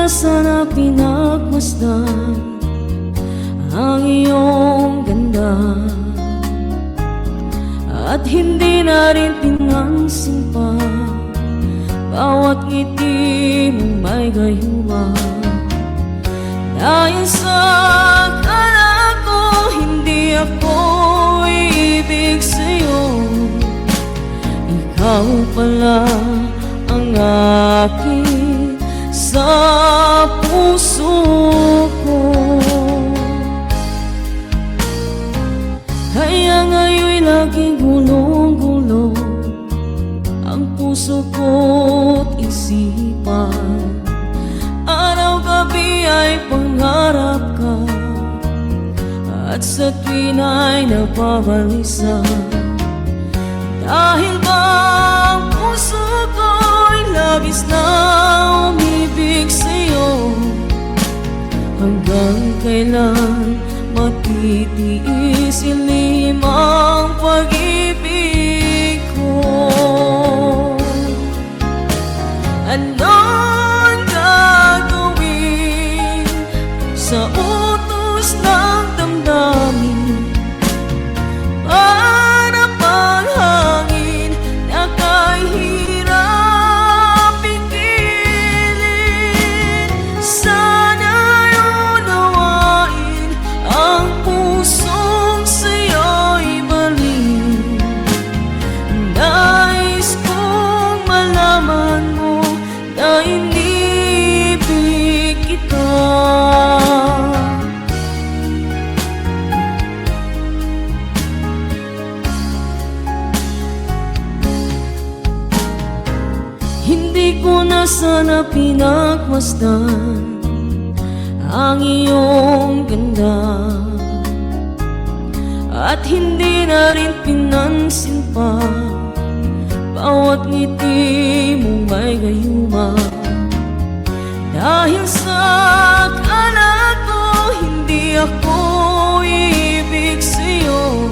na sana pinagmasdan ang iyong ganda, at hindi na rin pinansin pa bawat ngiti mong may gayuma. Dahil sa akala ko hindi ako ibig sa'yo, ikaw pala ang akin sa puso ko. Kaya ngayon'y laging gulong-gulo ang puso ko't isipan. Araw-gabi ay pangarap ka, at sa tuwin ay napabalisa. Dahil ba ang puso ko'y labis na umibig sa'yo, hanggang kailan matitiis ilim ang pag-ibig ko? Anong gagawin sa utos ng damdamin? Para pang hangin na kahirap pigilin. Sana'y unawain ang pusong sa'yo'y balik. Nais kong malaman mo na inibig kita. Hindi ko na sana pinagmasdan ang iyong ganda, at hindi na rin pinansin pa bawat ngiti mong may gayuma. Dahil sa akala ko hindi ako ibig sa'yo,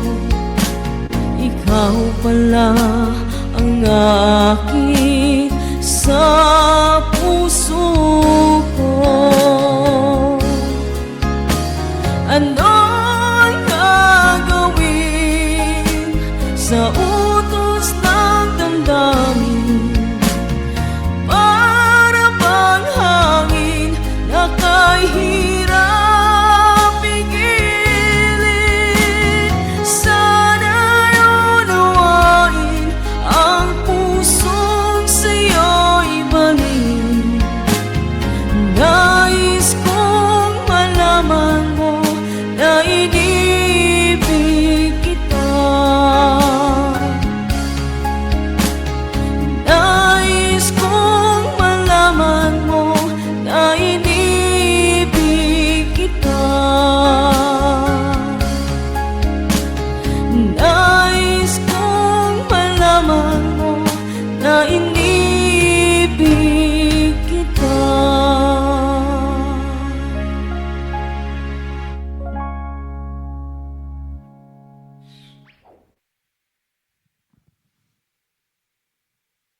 ikaw pala ang akin sa puso ko. Anong gagawin sa